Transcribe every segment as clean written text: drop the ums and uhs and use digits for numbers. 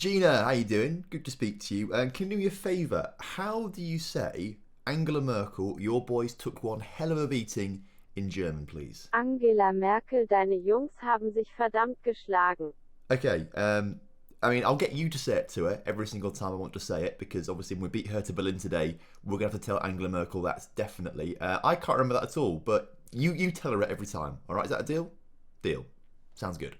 Gina, how you doing? Good to speak to you. Can you do me a favour? How do you say Angela Merkel, your boys took one hell of a beating in German, please? Angela Merkel, deine Jungs haben sich verdammt geschlagen. Okay, I'll get you to say it to her every single time I want to say it, because obviously when we beat Hertha Berlin today, we're going to have to tell Angela Merkel that, definitely. I can't remember that at all, but you tell her it every time. All right, is that a deal? Deal. Sounds good.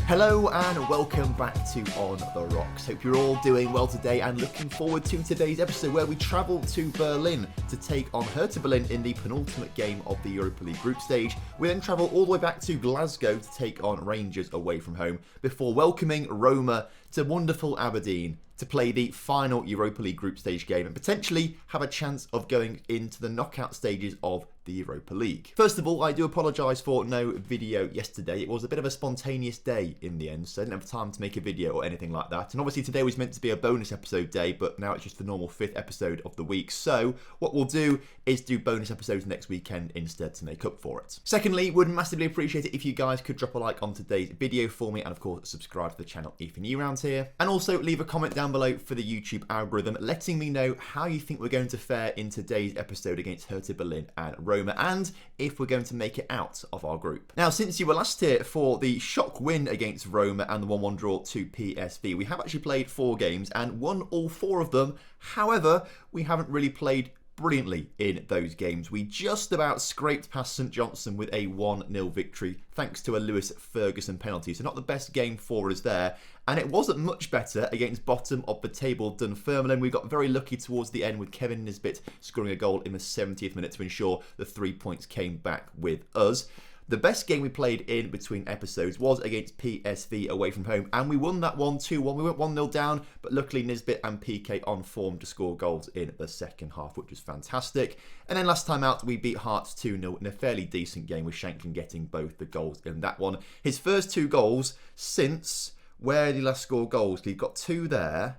Hello and welcome back to On The Rocks. Hope you're all doing well today and looking forward to today's episode where we travel to Berlin to take on Hertha Berlin in the penultimate game of the Europa League group stage. We then travel all the way back to Glasgow to take on Rangers away from home before welcoming Roma to wonderful Aberdeen to play the final Europa League group stage game and potentially have a chance of going into the knockout stages of the Europa League. First of all, I do apologise for no video yesterday. It was a bit of a spontaneous day in the end, so I didn't have time to make a video or anything like that. And obviously today was meant to be a bonus episode day, but now it's just the normal 5th episode of the week. So what we'll do is do bonus episodes next weekend instead to make up for it. Secondly, would massively appreciate it if you guys could drop a like on today's video for me and of course subscribe to the channel if you're new around here. And also leave a comment down below for the YouTube algorithm letting me know how you think we're going to fare in today's episode against Hertha Berlin and Roma, and if we're going to make it out of our group. Now, since you were last here for the shock win against Roma and the 1-1 draw to PSV, we have actually played 4 games and won all 4 of them. However, we haven't really played brilliantly in those games. We just about scraped past St Johnstone with a 1-0 victory thanks to a Lewis Ferguson penalty. So not the best game for us there. And it wasn't much better against bottom of the table Dunfermline. We got very lucky towards the end with Kevin Nisbet scoring a goal in the 70th minute to ensure the 3 points came back with us. The best game we played in between episodes was against PSV away from home, and we won that 1-2-1. We went 1-0 down, but luckily Nisbet and PK on form to score goals in the second half, which was fantastic. And then last time out, we beat Hearts 2-0 in a fairly decent game with Shankland getting both the goals in that one. His first 2 goals since, where did he last score goals? He got 2 there.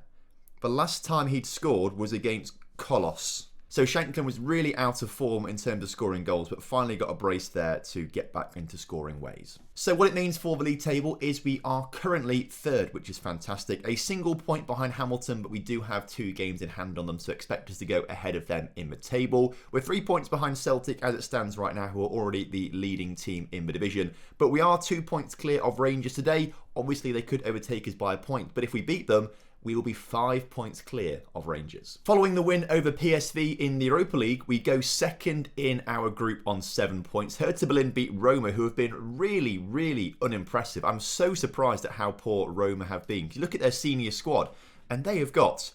The last time he'd scored was against Kolos. So Shankland was really out of form in terms of scoring goals, but finally got a brace there to get back into scoring ways. So what it means for the league table is we are currently 3rd, which is fantastic. A single point behind Hamilton, but we do have 2 games in hand on them, so expect us to go ahead of them in the table. We're 3 points behind Celtic as it stands right now, who are already the leading team in the division. But we are 2 points clear of Rangers today. Obviously, they could overtake us by a point, but if we beat them, we will be 5 points clear of Rangers. Following the win over PSV in the Europa League, we go 2nd in our group on 7 points. Hertha Berlin beat Roma, who have been really unimpressive. I'm so surprised at how poor Roma have been. You look at their senior squad, and they have got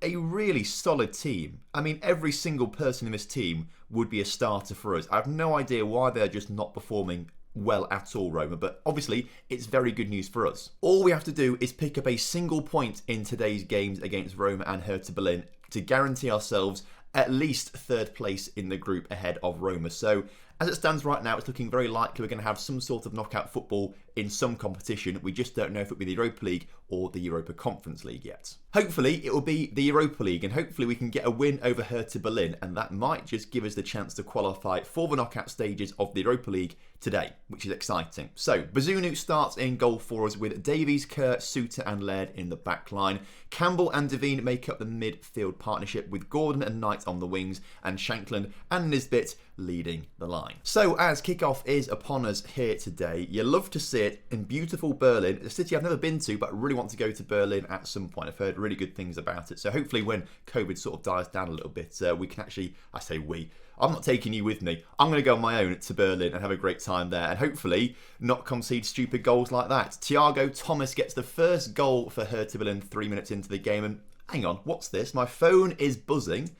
a really solid team. I mean, every single person in this team would be a starter for us. I have no idea why they're just not performing well at all, Roma, but obviously it's very good news for us. All we have to do is pick up a single point in today's games against Roma and Hertha Berlin to guarantee ourselves at least 3rd place in the group ahead of Roma. So as it stands right now, it's looking very likely we're going to have some sort of knockout football in some competition. We just don't know if it'll be the Europa League or the Europa Conference League yet. Hopefully it will be the Europa League, and hopefully we can get a win over Hertha Berlin, and that might just give us the chance to qualify for the knockout stages of the Europa League today, which is exciting. So Bazunu starts in goal for us with Davies, Kerr, Suter and Laird in the back line. Campbell and Devine make up the midfield partnership with Gordon and Knight on the wings and Shankland and Nisbet leading the line. So as kickoff is upon us here today, you love to see it in beautiful Berlin, a city I've never been to but really want to go to Berlin at some point. I've heard really good things about it. So hopefully when COVID sort of dies down a little bit, we can actually, I say we, I'm not taking you with me. I'm going to go on my own to Berlin and have a great time there and hopefully not concede stupid goals like that. Thiago Thomas gets the first goal for Hertha Berlin 3 minutes into the game, and hang on, what's this? My phone is buzzing.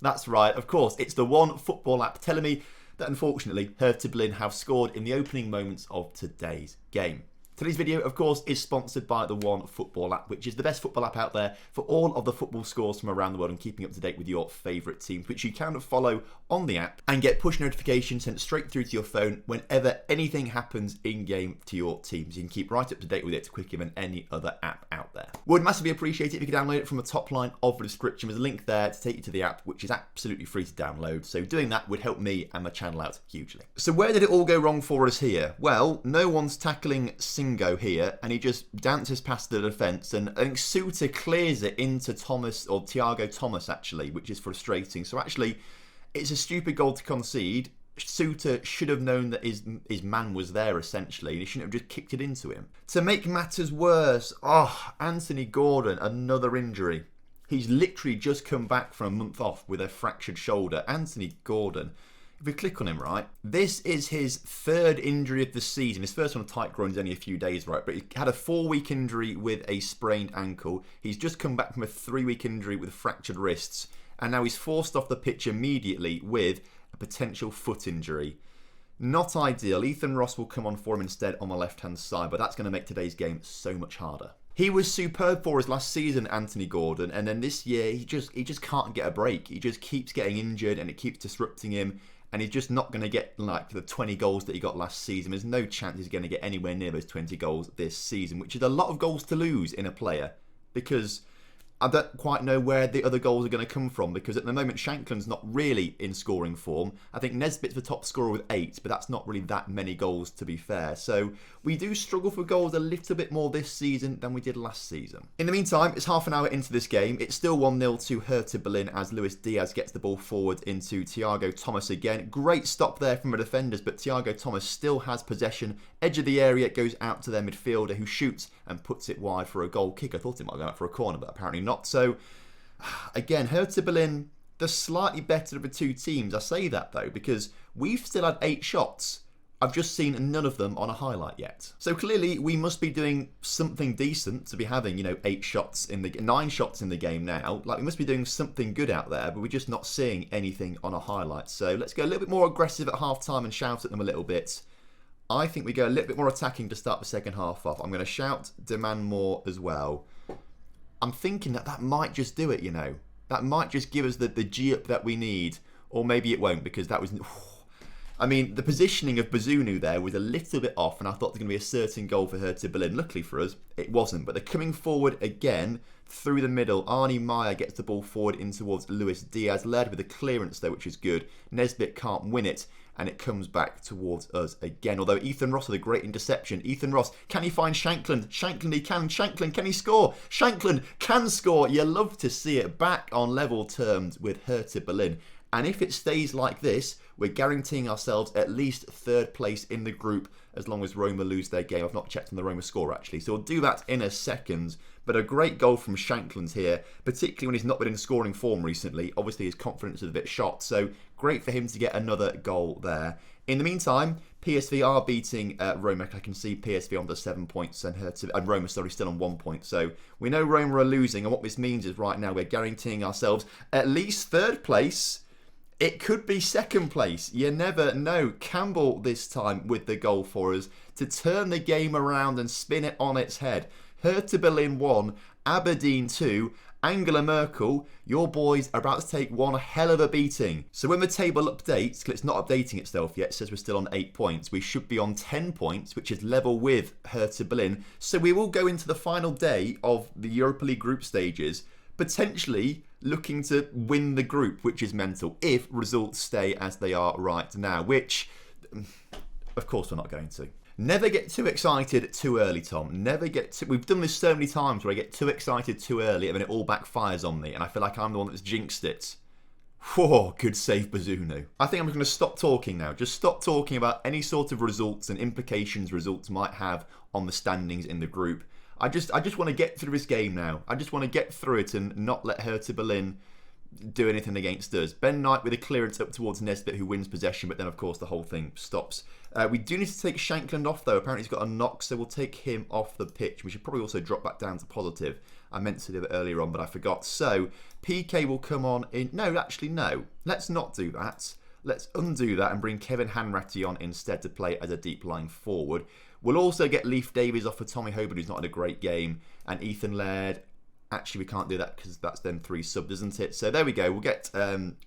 That's right, of course, it's the One Football app telling me that unfortunately Hertha Berlin have scored in the opening moments of today's game. Today's video, of course, is sponsored by the One Football app, which is the best football app out there for all of the football scores from around the world and keeping up to date with your favourite teams, which you can follow on the app and get push notifications sent straight through to your phone whenever anything happens in-game to your teams. You can keep right up to date with it quicker than any other app out there. Would massively appreciate it if you could download it from the top line of the description. There's a link there to take you to the app, which is absolutely free to download. So doing that would help me and my channel out hugely. So where did it all go wrong for us here? Well, no one's tackling Singo here, and he just dances past the defence, and I think Suter clears it into Thomas, or Thiago Thomas actually, which is frustrating. So actually, it's a stupid goal to concede. Suter should have known that his man was there, essentially, and he shouldn't have just kicked it into him. To make matters worse, Anthony Gordon, another injury. He's literally just come back from a month off with a fractured shoulder. Anthony Gordon, if we click on him, right, this is his third injury of the season. His first one, tight groin, is only a few days, right, but he had a 4-week injury with a sprained ankle. He's just come back from a 3-week injury with fractured wrists, and now he's forced off the pitch immediately with a potential foot injury. Not ideal. Ethan Ross will come on for him instead on the left-hand side, but that's going to make today's game so much harder. He was superb for us last season, Anthony Gordon, and then this year he just can't get a break. He just keeps getting injured and it keeps disrupting him, and he's just not going to get like the 20 goals that he got last season. There's no chance he's going to get anywhere near those 20 goals this season, which is a lot of goals to lose in a player, because I don't quite know where the other goals are going to come from, because at the moment Shankland's not really in scoring form. I think Nesbitt's the top scorer with 8, but that's not really that many goals, to be fair. So we do struggle for goals a little bit more this season than we did last season. In the meantime, it's half an hour into this game. It's still 1-0 to Hertha Berlin as Luis Diaz gets the ball forward into Thiago Thomas again. Great stop there from the defenders, but Thiago Thomas still has possession. Edge of the area, it goes out to their midfielder who shoots and puts it wide for a goal kick. I thought it might go out for a corner, but apparently not. So, again, Hertha Berlin, the slightly better of the two teams. I say that, though, because we've still had 8 shots. I've just seen none of them on a highlight yet. So clearly, we must be doing something decent to be having, 9 shots in the game now. Like, we must be doing something good out there, but we're just not seeing anything on a highlight. So let's go a little bit more aggressive at half-time and shout at them a little bit. I think we go a little bit more attacking to start the second half off. I'm going to shout, demand more as well. I'm thinking that might just do it, That might just give us the G-up that we need. Or maybe it won't, because that was... I mean, the positioning of Bazunu there was a little bit off, and I thought there was going to be a certain goal for Hertha Berlin. Luckily for us, it wasn't. But they're coming forward again through the middle. Arnie Meyer gets the ball forward in towards Luis Diaz, led with a clearance there, which is good. Nesbitt can't win it, and it comes back towards us again. Although Ethan Ross with a great interception. Ethan Ross, can he find Shankland? Shankland he can. Shankland, can he score? Shankland can score. You love to see it back on level terms with Hertha Berlin. And if it stays like this, we're guaranteeing ourselves at least 3rd place in the group as long as Roma lose their game. I've not checked on the Roma score, actually, so we'll do that in a second. But a great goal from Shankland here, particularly when he's not been in scoring form recently. Obviously, his confidence is a bit shot, so great for him to get another goal there. In the meantime, PSV are beating Roma. I can see PSV on to 7 points and Roma, still on 1 point. So we know Roma are losing, and what this means is right now we're guaranteeing ourselves at least 3rd place. It could be 2nd place. You never know. Campbell this time with the goal for us to turn the game around and spin it on its head. Hertha Berlin 1, Aberdeen 2. Angela Merkel, your boys are about to take one hell of a beating. So when the table updates, because it's not updating itself yet, it says we're still on 8 points. We should be on 10 points, which is level with Hertha Berlin. So we will go into the final day of the Europa League group stages, potentially looking to win the group, which is mental, if results stay as they are right now, which, of course, we're not going to. Never get too excited too early, Tom. We've done this so many times where I get too excited too early and then it all backfires on me, and I feel like I'm the one that's jinxed it. Whoa, good save, Bazunu. I think I'm going to stop talking now. Just stop talking about any sort of results and implications results might have on the standings in the group. I just want to get through this game now. I just want to get through it and not let Hertha Berlin do anything against us. Ben Knight with a clearance up towards Nesbitt, who wins possession, but then of course the whole thing stops. We do need to take Shankland off though. Apparently he's got a knock, so we'll take him off the pitch. We should probably also drop back down to positive. I meant to do it earlier on, but I forgot. So PK will come on in. No, actually no. Let's not do that. Let's undo that and bring Kevin Hanratty on instead to play as a deep lying forward. We'll also get Leif Davies off for Tommy Hoban, who's not had a great game, and Ethan Laird. Actually, we can't do that because that's then 3 subs, isn't it? So there we go. We'll get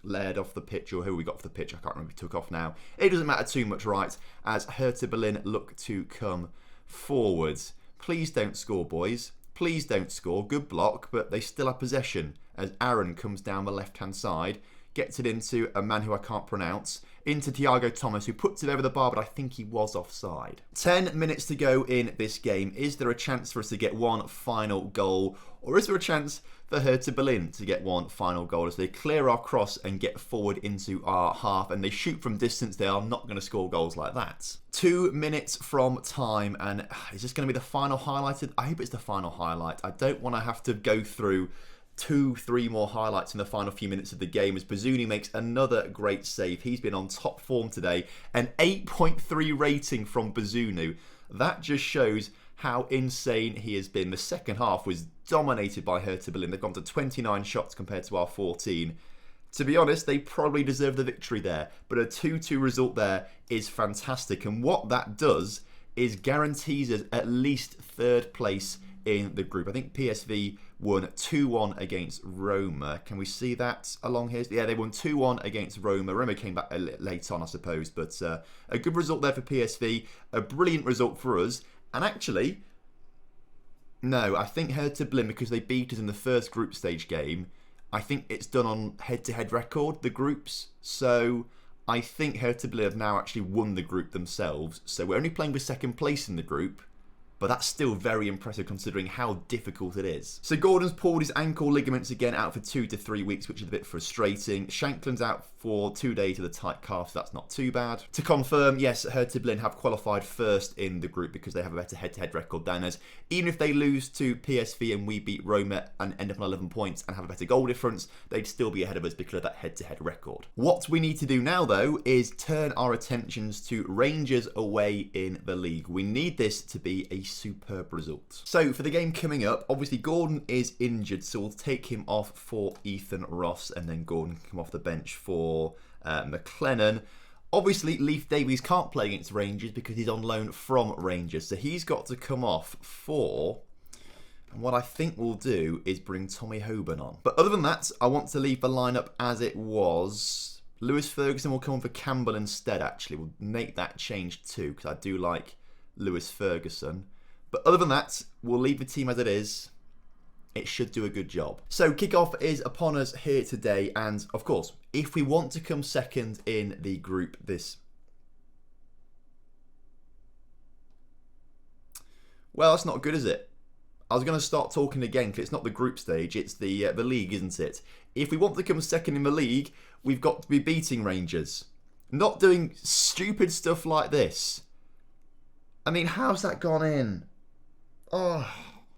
Laird off the pitch, or who we got off the pitch. I can't remember who took off now. It doesn't matter too much, right, as Hertha Berlin look to come forwards. Please don't score, boys. Please don't score. Good block, but they still have possession as Aaron comes down the left-hand side, gets it into a man who I can't pronounce, into Thiago Thomas, who puts it over the bar, but I think he was offside. 10 minutes to go in this game. Is there a chance for us to get one final goal, or is there a chance for Hertha Berlin to get one final goal as they clear our cross and get forward into our half, and they shoot from distance? They are not going to score goals like that. 2 minutes from time, and is this going to be the final highlighted? I hope it's the final highlight. I don't want to have to go through 2-3 more highlights in the final few minutes of the game as Bazunu makes another great save. He's been on top form today. An 8.3 rating from Bazunu. That just shows how insane he has been. The second half was dominated by Hertha Berlin. They've gone to 29 shots compared to our 14. To be honest, they probably deserve the victory there. But a 2-2 result there is fantastic. And what that does is guarantees us at least third place in the group. I think PSV won 2-1 against Roma. Can we see that along here? Yeah, they won 2-1 against Roma. Roma came back a little late on, I suppose. But a good result there for PSV. A brilliant result for us. And actually, no, I think Hertha Berlin, because they beat us in the first group stage game, I think it's done on head-to-head record, the groups. So I think Hertha Berlin have now actually won the group themselves. So we're only playing for second place in the group. But that's still very impressive considering how difficult it is. So Gordon's pulled his ankle ligaments again, out for 2 to 3 weeks, which is a bit frustrating. Shankland's out for 2 days with a tight calf, so that's not too bad. To confirm, yes, Hertha Berlin have qualified first in the group because they have a better head-to-head record than us. Even if they lose to PSV and we beat Roma and end up on 11 points and have a better goal difference, they'd still be ahead of us because of that head-to-head record. What we need to do now, though, is turn our attentions to Rangers away in the league. We need this to be a superb result. So for the game coming up, obviously Gordon is injured, so we'll take him off for Ethan Ross, and then Gordon can come off the bench for McLennan. Obviously Leif Davies can't play against Rangers because he's on loan from Rangers, so he's got to come off for, and what I think we'll do is bring Tommy Hoban on. But other than that, I want to leave the lineup as it was. Lewis Ferguson will come on for Campbell instead, actually. We'll make that change too, because I do like Lewis Ferguson. But other than that, we'll leave the team as it is. It should do a good job. So kickoff is upon us here today. And of course, if we want to come second in the group well, it's not good, is it? I was going to start talking again because it's not the group stage. It's the league, isn't it? If we want to come second in the league, we've got to be beating Rangers. Not doing stupid stuff like this. I mean, how's that gone in? Oh.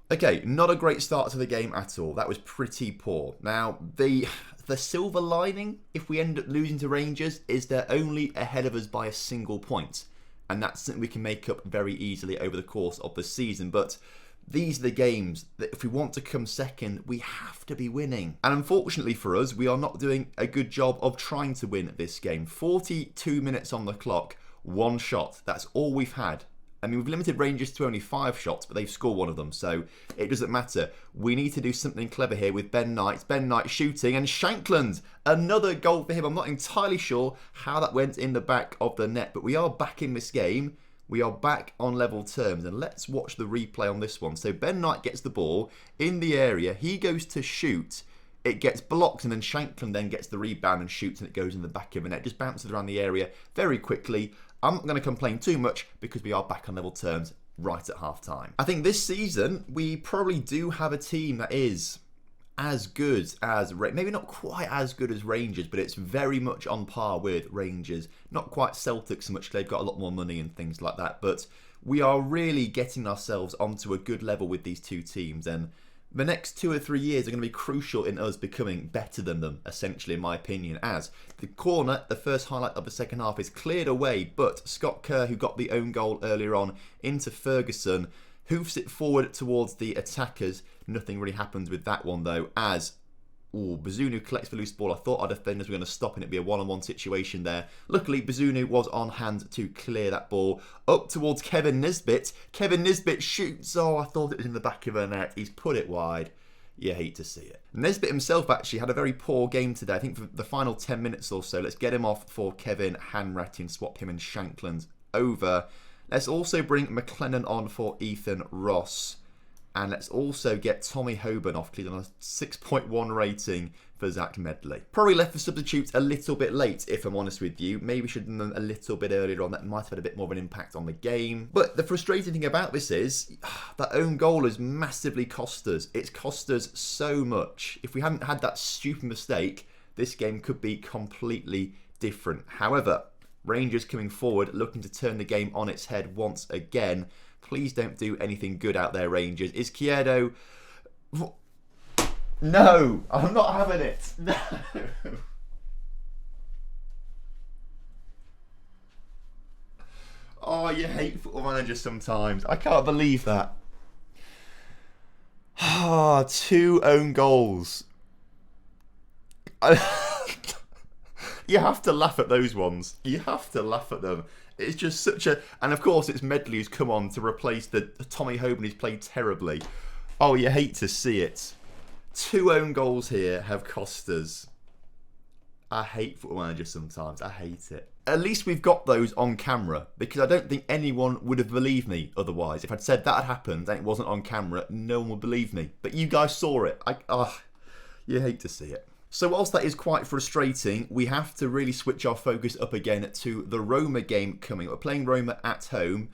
Okay, not a great start to the game at all. That was pretty poor. Now, the silver lining, if we end up losing to Rangers, is they're only ahead of us by a single point. And that's something we can make up very easily over the course of the season. But these are the games that if we want to come second, we have to be winning. And unfortunately for us, we are not doing a good job of trying to win this game. 42 minutes on the clock, 1 shot. That's all we've had. I mean, we've limited Rangers to only 5 shots, but they've scored 1 of them, so it doesn't matter. We need to do something clever here with Ben Knight. Ben Knight shooting, and Shankland, another goal for him. I'm not entirely sure how that went in the back of the net, but we are back in this game. We are back on level terms, and let's watch the replay on this one. So Ben Knight gets the ball in the area. He goes to shoot. It gets blocked, and then Shankland then gets the rebound and shoots, and it goes in the back of the net. Just bounces around the area very quickly. I'm not going to complain too much because we are back on level terms right at half time. I think this season we probably do have a team that is as good as, maybe not quite as good as Rangers, but it's very much on par with Rangers. Not quite Celtic so much, they've got a lot more money and things like that, but we are really getting ourselves onto a good level with these two teams, and the next 2 or 3 years are going to be crucial in us becoming better than them, essentially, in my opinion, as the corner, the first highlight of the second half, is cleared away, but Scott Kerr, who got the own goal earlier on, into Ferguson, hoofs it forward towards the attackers. Nothing really happens with that one, though, as Bazunu collects the loose ball. I thought our defenders were going to stop and it'd be a one-on-one situation there. Luckily, Bazunu was on hand to clear that ball up towards Kevin Nisbet. Kevin Nisbet shoots. Oh, I thought it was in the back of the net. He's put it wide. You hate to see it. Nisbet himself actually had a very poor game today. I think for the final 10 minutes or so. Let's get him off for Kevin Hanratty and swap him and Shankland over. Let's also bring McLennan on for Ethan Ross. And let's also get Tommy Hoban off clean on a 6.1 rating for Zach Medley. Probably left for substitutes a little bit late, if I'm honest with you. Maybe should have done them a little bit earlier on. That might have had a bit more of an impact on the game. But the frustrating thing about this is that own goal has massively cost us. It's cost us so much. If we hadn't had that stupid mistake, this game could be completely different. However, Rangers coming forward, looking to turn the game on its head once again. Please don't do anything good out there, Rangers. Is Kiedo... No, I'm not having it. No. Oh, you hate Football Manager sometimes. I can't believe that. Ah, 2 own goals. You have to laugh at those ones. You have to laugh at them. It's just such a... And of course, it's Medley who's come on to replace the Tommy Hoban who's played terribly. Oh, you hate to see it. 2 own goals here have cost us. I hate Football Manager sometimes. I hate it. At least we've got those on camera, because I don't think anyone would have believed me otherwise. If I'd said that had happened and it wasn't on camera, no one would believe me. But you guys saw it. You hate to see it. So whilst that is quite frustrating, we have to really switch our focus up again to the Roma game coming. We're playing Roma at home,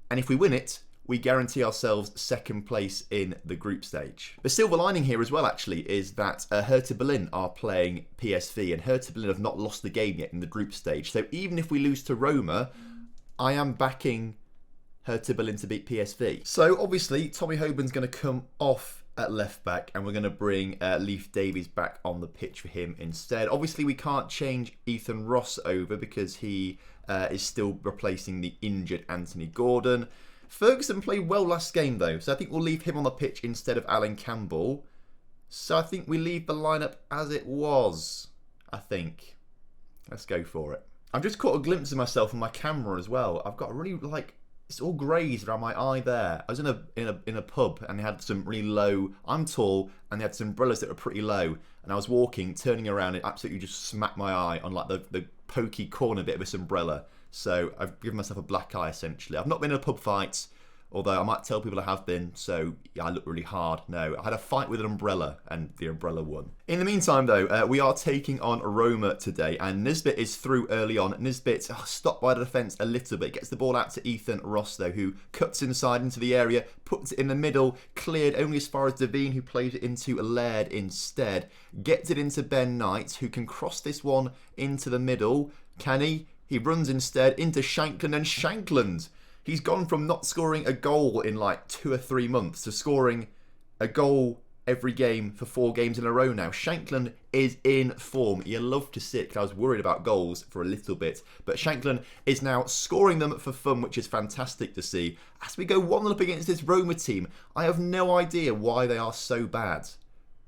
and if we win it, we guarantee ourselves second place in the group stage. The silver lining here as well, actually, is that Hertha Berlin are playing PSV, and Hertha Berlin have not lost the game yet in the group stage. So even if we lose to Roma, I am backing Hertha Berlin to beat PSV. So obviously, Tommy Hoban's going to come off at left back, and we're going to bring Leif Davies back on the pitch for him instead. Obviously, we can't change Ethan Ross over because he is still replacing the injured Anthony Gordon. Ferguson played well last game though, so I think we'll leave him on the pitch instead of Alan Campbell. So I think we leave the lineup as it was, I think. Let's go for it. I've just caught a glimpse of myself on my camera as well. I've got a really, it's all grazed around my eye there. I was in a pub and they had some really low... I'm tall and they had some umbrellas that were pretty low. And I was walking, turning around, it absolutely just smacked my eye on the pokey corner bit of this umbrella. So I've given myself a black eye essentially. I've not been in a pub fight, although I might tell people I have been, so yeah, I look really hard. No, I had a fight with an umbrella and the umbrella won. In the meantime though, we are taking on Roma today, and Nisbet is through early on. Nisbet stopped by the defence a little bit, gets the ball out to Ethan Ross though, who cuts inside into the area, puts it in the middle, cleared only as far as Devine, who plays it into Laird instead. Gets it into Ben Knight, who can cross this one into the middle. Can he? He runs instead into Shankland, and Shankland, he's gone from not scoring a goal in 2 or 3 months to scoring a goal every game for 4 games in a row now. Shankland is in form. You love to see it, because I was worried about goals for a little bit. But Shankland is now scoring them for fun, which is fantastic to see. As we go 1-0 up against this Roma team, I have no idea why they are so bad.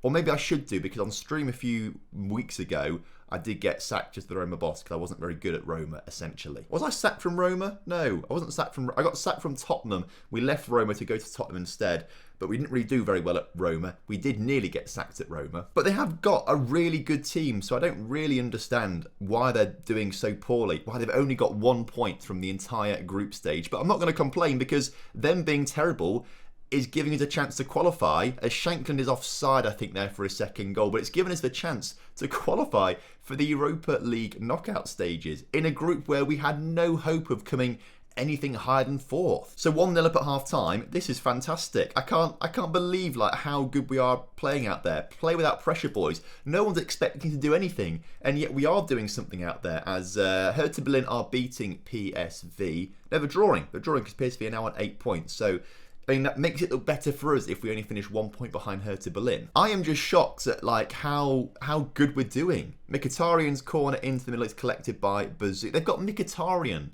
Or maybe I should do, because on stream a few weeks ago, I did get sacked as the Roma boss because I wasn't very good at Roma, essentially. Was I sacked from Roma? No, I wasn't sacked from... I got sacked from Tottenham. We left Roma to go to Tottenham instead, but we didn't really do very well at Roma. We did nearly get sacked at Roma. But they have got a really good team, so I don't really understand why they're doing so poorly, why they've only got 1 point from the entire group stage. But I'm not going to complain, because them being terrible is giving us a chance to qualify, as Shankland is offside, I think, there for his second goal, but it's given us the chance to qualify for the Europa League knockout stages in a group where we had no hope of coming anything higher than 4th. So 1-0 up at half time. This is fantastic. I can't believe how good we are playing out there. Play without pressure, boys. No one's expecting to do anything, and yet we are doing something out there, as Hertha Berlin are beating PSV. No, they're drawing because PSV are now on 8 points. So I mean, that makes it look better for us if we only finish 1 point behind Hertha Berlin. I am just shocked at how good we're doing. Mkhitaryan's corner into the middle is collected by Bazou. They've got Mkhitaryan.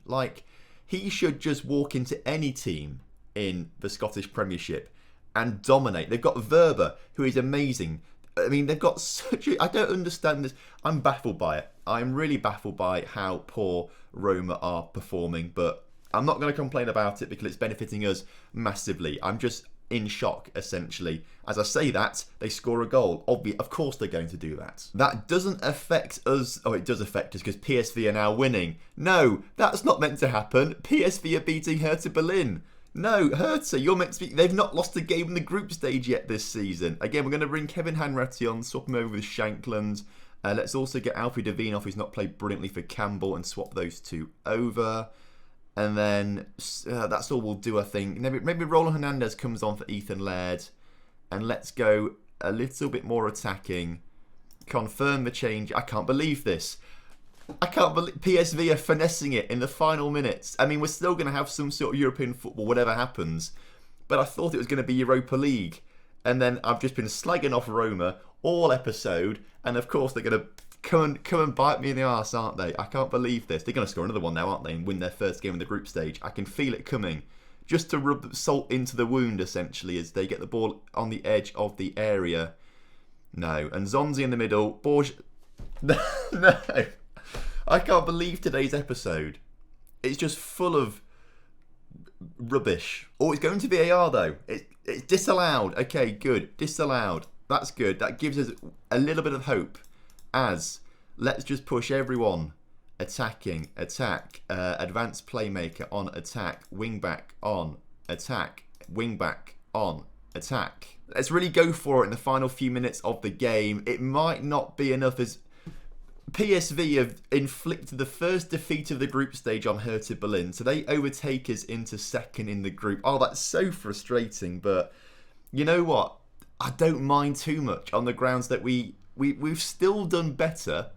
He should just walk into any team in the Scottish Premiership and dominate. They've got Verba, who is amazing. I mean, they've got such a... I don't understand this. I'm baffled by it. I'm really baffled by how poor Roma are performing, but I'm not going to complain about it because it's benefiting us massively. I'm just in shock, essentially. As I say that, they score a goal. Of course they're going to do that. That doesn't affect us. Oh, it does affect us because PSV are now winning. No, that's not meant to happen. PSV are beating Hertha Berlin. No, Hertha, you're meant to be... They've not lost a game in the group stage yet this season. Again, we're going to bring Kevin Hanratty on, swap him over with Shankland. Let's also get Alfie Davinoff, who's not played brilliantly for Campbell, and swap those two over. And then that's all we'll do, I think. Maybe Roland Hernandez comes on for Ethan Laird. And let's go a little bit more attacking. Confirm the change. I can't believe this. I can't believe PSV are finessing it in the final minutes. I mean, we're still going to have some sort of European football, whatever happens. But I thought it was going to be Europa League. And then I've just been slagging off Roma all episode. And of course, they're going to come and bite me in the arse, aren't they? I can't believe this. They're going to score another one now, aren't they? And win their first game in the group stage. I can feel it coming. Just to rub salt into the wound, essentially, as they get the ball on the edge of the area. No. And Zonzi in the middle. No. I can't believe today's episode. It's just full of rubbish. Oh, it's going to VAR, though. It's disallowed. Okay, good. Disallowed. That's good. That gives us a little bit of hope. As let's just push everyone. Attacking, attack, advanced playmaker on attack, wing back on attack, wing back on attack. Let's really go for it in the final few minutes of the game. It might not be enough as PSV have inflicted the first defeat of the group stage on Hertha Berlin, so they overtake us into second in the group. Oh, that's so frustrating, but you know what? I don't mind too much on the grounds that we've still done better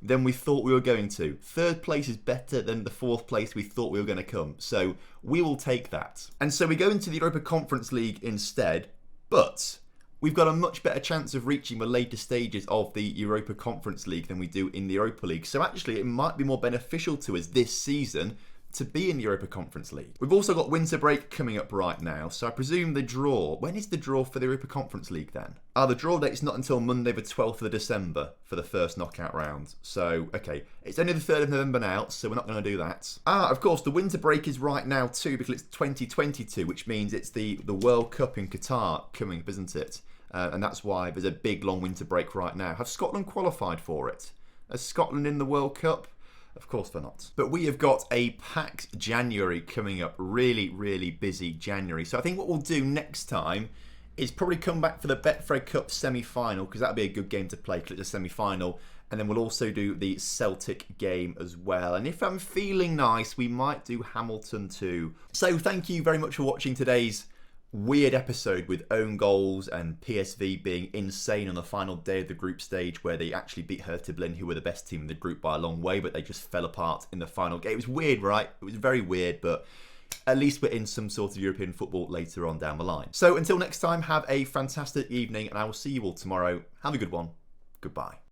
than we thought we were going to. Third place is better than the fourth place we thought we were going to come. So we will take that. And so we go into the Europa Conference League instead, but we've got a much better chance of reaching the later stages of the Europa Conference League than we do in the Europa League. So actually it might be more beneficial to us this season to be in the Europa Conference League. We've also got winter break coming up right now, so I presume the draw... When is the draw for the Europa Conference League then? The draw date's not until Monday the 12th of December for the first knockout round. So, okay, it's only the 3rd of November now, so we're not going to do that. Of course, the winter break is right now too, because it's 2022, which means it's the World Cup in Qatar coming up, isn't it? And that's why there's a big long winter break right now. Have Scotland qualified for it? Is Scotland in the World Cup? Of course they're not. But we have got a packed January coming up. Really, really busy January. So I think what we'll do next time is probably come back for the Betfred Cup semi-final, because that'll be a good game to play because it's a semi-final. And then we'll also do the Celtic game as well. And if I'm feeling nice, we might do Hamilton too. So thank you very much for watching today's weird episode with own goals and PSV being insane on the final day of the group stage, where they actually beat Hertha Berlin, who were the best team in the group by a long way, but they just fell apart in the final game. It was weird, right? It was very weird, but at least we're in some sort of European football later on down the line. So until next time, have a fantastic evening, and I will see you all tomorrow. Have a good one. Goodbye.